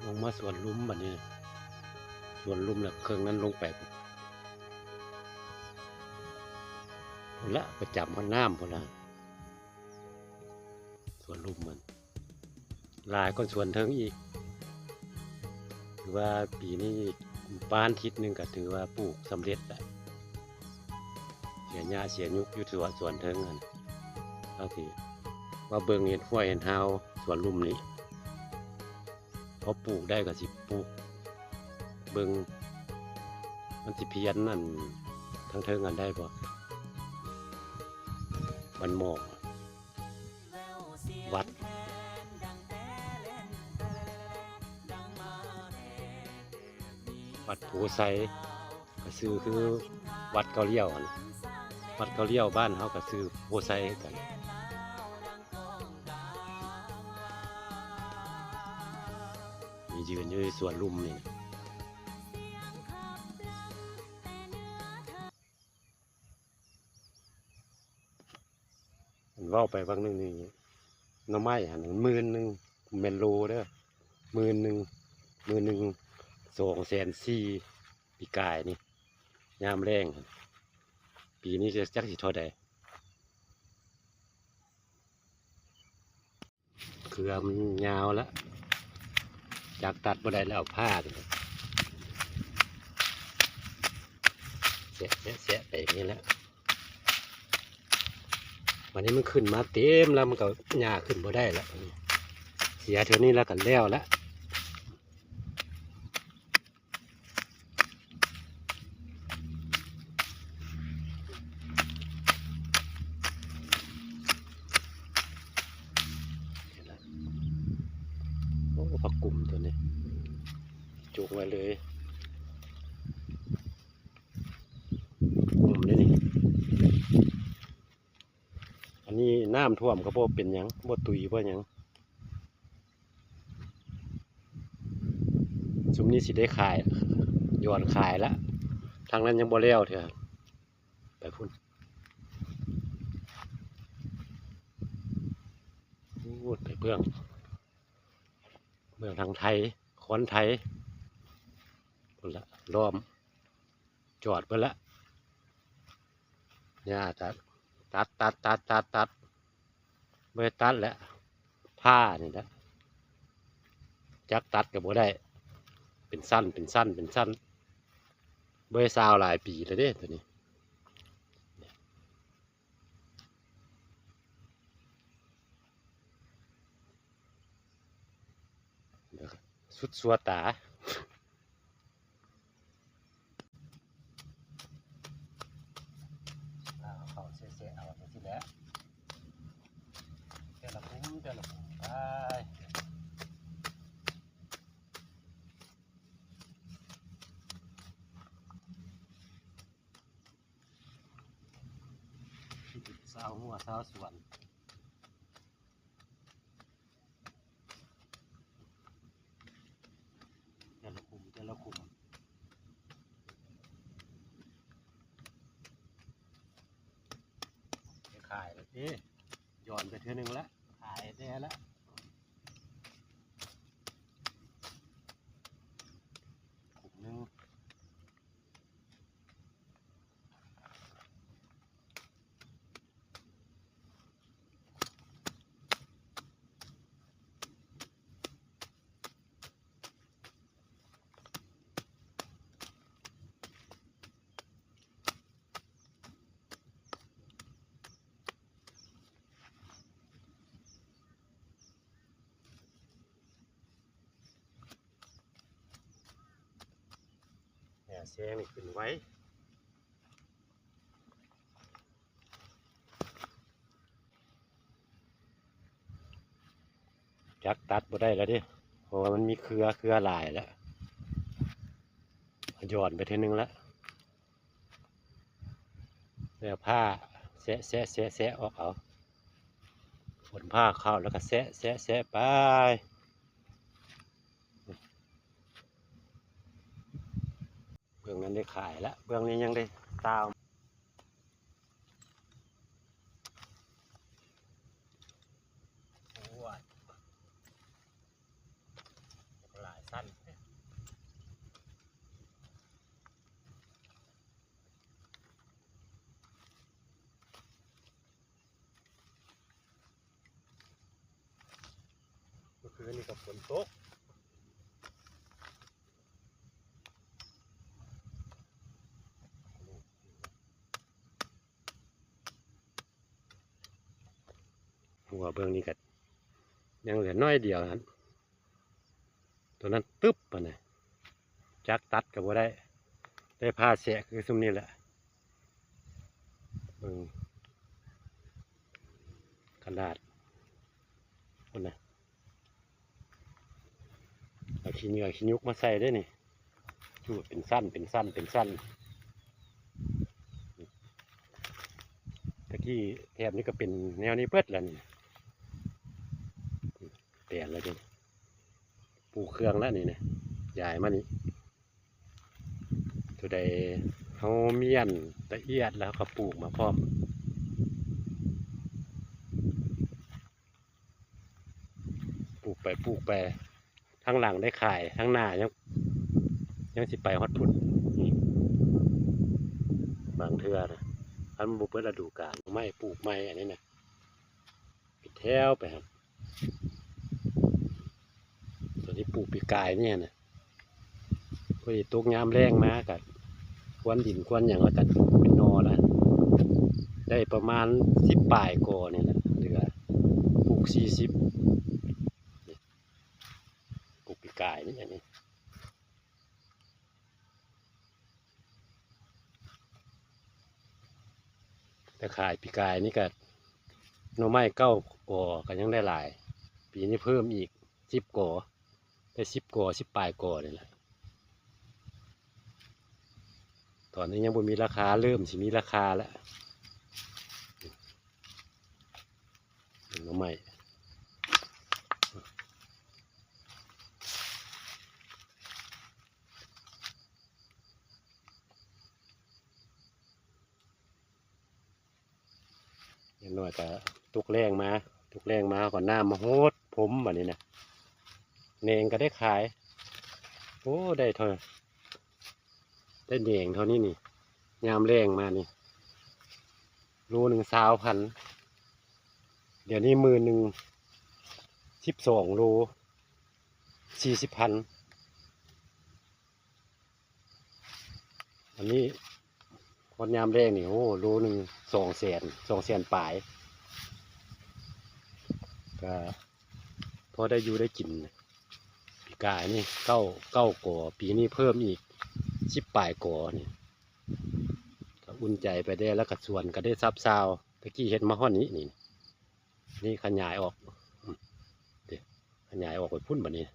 ลงมาสวนลุ่มแบบนี้สวนลุ่มแล้วเครื่องนั้นลงไปพุ่นละประจำมันน้ำพุ่นละสวนลุ่มมันหลายก็สวนเทิงอีกถือว่าปีนี้บ้านทิศหนึ่งก็ถือว่าปลูกสำเร็จแล้วเสียหญ้าเสียยุกอยู่สวนเทิงกันเอาทีว่าเบิ่งเห็นห้วยเห็นเฮาสวนลุ่มนี้พอปลูกได้ก็สิปลูกเบิ่งมันสิเพี้ยนนั่นทั้งเทิงกันได้บ่มันหมอกวัดภูไซก็ซื้อคือวัดเกาเลี้ยววัดเกาเลี้ยวบ้านเขาก็ซื้อภูไซกันมียืนอยู่ในสวนลุ่มนี่มันว่าไปบางนึงนี่น้ำไม้หัน10,000เมนโลเด้อ10,000 240,000ปีกายนี่ยามแรงปีนี้จะจักสิเท่าใดเครือมันยาวแล้วจากตัดบ่ได้แล้วผ้าเสียไปอย่างนี้แล้ววันนี้มันขึ้นมาเต็มแล้วมันก็หญ้าขึ้นบ่ได้แล้วเสียเท่านี้แล้วกันแล้วละโอ้ผักกุ่มตัวนี้จุกไว้เลยกุ่มนี่อันนี้น้ำท่วมก็บ่เป็นหยังบ่ตุยบ่หยังซุมนี้สิได้ขายย้อนขายละทางนั้นยังบ่แล้วเถอะไปพุ่นพูดไปเบื้องทางไทยคอนไทยพุ่นละล้อมจอดเพิ่นละเนี่ยตัดไม่ตัดแล้วผ้านี่นะจักตัดกับบ่ได้เป็นสั้นเบยซาวหลายปีแล้วเด้ตัวนี้สุดสัวตาเขาเสียเอาทีแล้วเดี๋ยวเราคุ้มไปสาวหัวสาวสวนเดี๋ยวเราคุ้มขายแล้วพี่ย้อนไปเท่านึงแล้วขายได้แล้วขุมนึงแซงนี่ขึ้นไว้จักตัดบ่ได้แล้วดิเพราะว่ามันมีเครือหลายแล้วย้อนไปเท่านึงแล้วแล้วผ้าแซะออกเอาฝนผ้าเข้าแล้วก็แซะไปเบื้องนั้นได้ขายแล้วเบื้องนี้ยังได้ตามหลาย สั้นเมื่อคืนนี่ก็ฝนตกหัวเบื้องนี้ก็ยังเหลือน้อยเดียวนั้นตัวนั้นตึ๊บอ่ะนะจักตัดกับว่าได้ผ้าแสะคือซุมนี้แหละเบิ่งขนาดคนนะเอาขี้เหงื่อขี้ยุกมาใส่ได้นี่จูดเป็นสั้นเป็นสั้นเป็นสั้นตะกี้แถบนี้ก็เป็นแนวนี้เปิดแล้วนี่เปลี่ยนเลยดิปลูกเครื่องแล้วนี่นะใหญ่มานี่ตัวใดเขาเมียนละเอียดแล้วก็ปลูกมาพร้อมปลูกไปทั้งหลังได้ขายทั้งหน้ายังสิไปฮอดพุ่นนี่บางเทือนะอันมันบุเปิดฤดูกาลไม่ปลูกไม่อันนี้นะปิดแถวไปครับตัวที่ปลูกปีกายเนี่ยนะพอดีตกยามแรงมากัดควนดินควนอย่างแล้วกันเป็นนอแล้วได้ประมาณ10 ปลายกอนี่แหละเหลือปลูก40ปลูกปีกายนี่อย่างนี้แต่ขายปีกายนี่ก็หน่อไม้9 กอก็ยังได้หลายปีนี้เพิ่มอีก10 กอได้10 กอ10 ปลายกอนี่แหละตอนนี้ยังบ่มีราคาเริ่มสิมีราคาแล้วหน่อไม้อย่างน้อยก็ตุกแรงมาก่อนหน้ามาโหดผมแบบนี้นะเนงก็ได้ขายโอ้ได้เท่าได้เนงเท่านี้นี่ยามแรงมานี่รู1 20,000เดี๋ยวนี้10,000 12 โล 40,000อันนี้คนยามแรงนี่โอ้รู1 200,000 200,000 ปลายก็พอได้อยู่ได้กินปีกายนี่เก้ากอปีนี้เพิ่มอีก10 ปลายกอนี่ก็อุ่นใจไปได้แล้วก็ส่วนก็ได้ซับซาวตะกี้เห็ดมาห่อนนี้นี่ขยายออกขยายออกไปพุ่นแบบนี้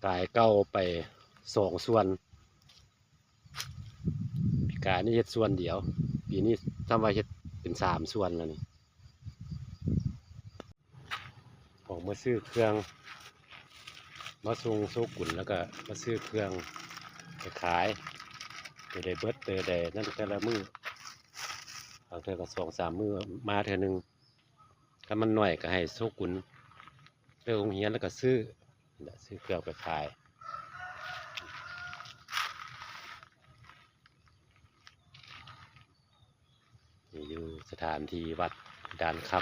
กายเก้าไป2 ส่วนปีกายนี่เห็ดส่วนเดียวปีนี้ทำไว้เห็ดเป็น3 ส่วนแล้วนี่ออกมาซื้อเครื่องมาส่งโซกุ่นแล้วก็มาซื้อเครื่องไปขายตัวใดเบิดตัวใดนั่นแต่ละมือบางเทื่อก็2-3 มื้อมาเทื่อนึงถ้ามันหน่อยก็ให้โซกุ่นเลิกโรงเรียนแล้วก็ซื้อเครื่องไปขายนี่อยู่สถานที่วัดด่านคำ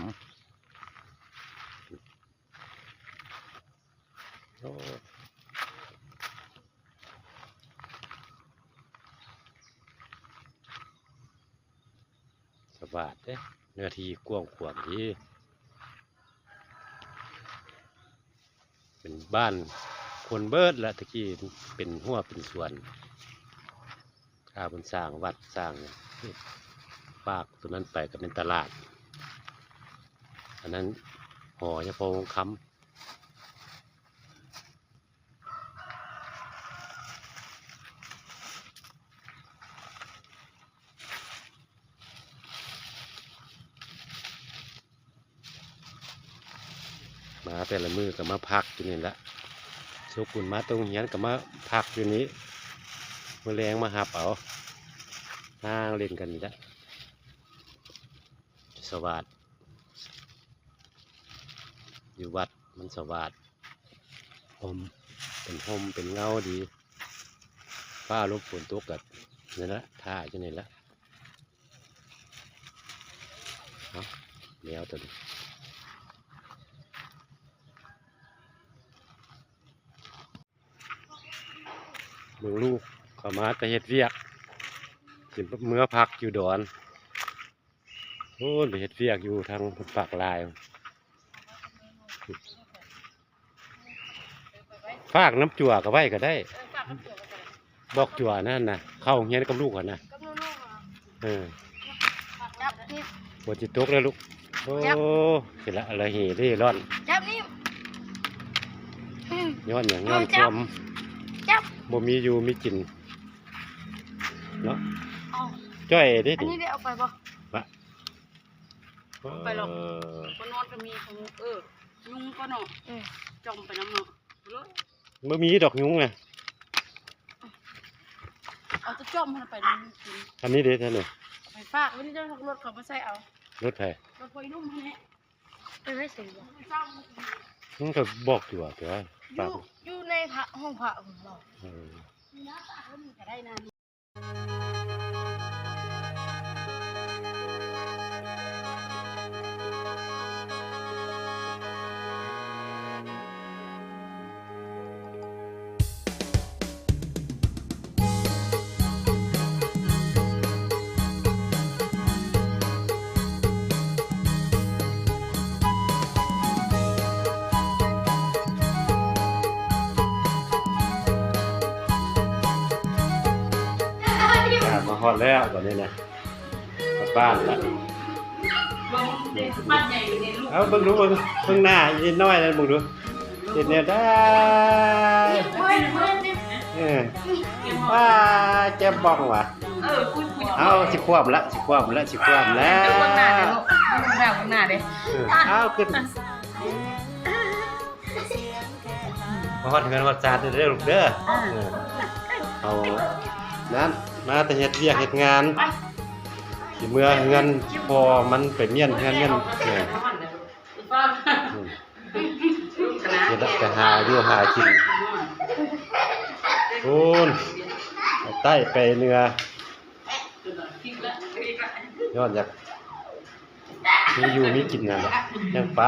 โอ้สบายเด้เนื้อที่กว้างขวางที่เป็นบ้านคนเบิดและตะกี้เป็นหัวเป็นสวนข้าบนสร้างวัดสร้างฝากตัวนั้นไปก็เป็นตลาดอันนั้นหอยาพงคำมาแต่ละมือก็มาพักอยู่นี่แหละโชกุนมาตรงเฮียนก็มาพักอยู่นี้มาแรงมาหับเอาห้างเล่นกันนี่แหละสวัสดอยู่วัดมันสวัสด มเป็นห่มเป็นเงาดีฟ้าลมฝนตกกับนี่ละท่าจะนี่ละเอาแมวตัวนี้มึงลูกเข้ามาแต่เฮ็ดเวียกสิเมื่อพักอยู่ดอนโอ้ยไปเฮ็ดเวียกอยู่ทางปากลายฝากน้ำจั่วก็ไว้ก็ได้บอกจั่วนั่นนะเข้าเฮียนกับลูกก่อนนะปวดจิตตกแล้วลูกโอ้เสร็จละอะไรเห่ที่ร้อนจับนี่ย้อนอย่างย้อนความบ่มีอยู่มีกินเนาะจ้อยดิอันนี้ได้เอาไปบ่ไปหรอกก็นอนก็มีของยุงก็เนาะจมไปน้ำเนาะบ่มีดอกยุงไงเอาจะจมมันไปนั่นกินอันนี้เด็ดเนี่ยไปฝากไว้ที่เจ้ารถเขามาใส่เอารถไทยรถไฟนุ่มแฮะไปไม่ใส่บ่มันก็บอกอยู่ว่าแต่ว่าอยู่ในห้องพระของเราจะได้นานมาฮอดแล้วตอนนี้นะบ้านละเอาเบิ่งดูเบิ่งหน้าอีน้อยนั่นเบิ่งดูเห็นเนี่ยได้ว่าแจ่มบ้องว่ะเอาสิความละสิความแล้วเบิ่งหน้าเด้อลูกเบิ่งหน้าเด้เอาขึ้นมาฮอดเงินฮอดจานเด้อลูกเด้อเอานั้นมาแต่เฮ็ดเวียกเฮ็ดงานสิเมื่อเงินพอมันไปเมียนเงินเนี่ยเฮ็ดแต่หาอยู่หากินโอนใต้ไปเนื้อยอดอยากมีอยู่มีกินนั่นแหละยังไป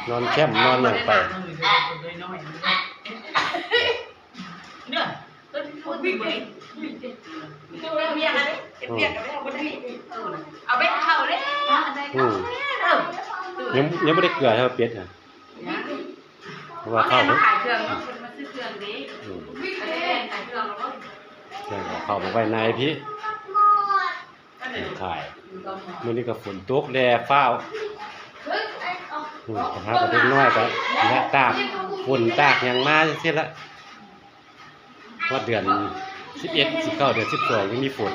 นอนแคมป์นอนอย่างไปเอาไปเข้าเลยยังไม่ได้เกลือเท่าเป็ดอ่ะเพราะว่าเข้าเลยขายเครื่องเนาะคนมาซื้อเครื่องนี้ขายเครื่องแล้วก็เข้าไปในพี่ขายมื้อนี้ก็ฝนตกแดดฟ้าวหาก็เล็กน้อยก็และตากฝนตากยังมาเสียละว่าเดือน11 19เดือน12ยังมีฝน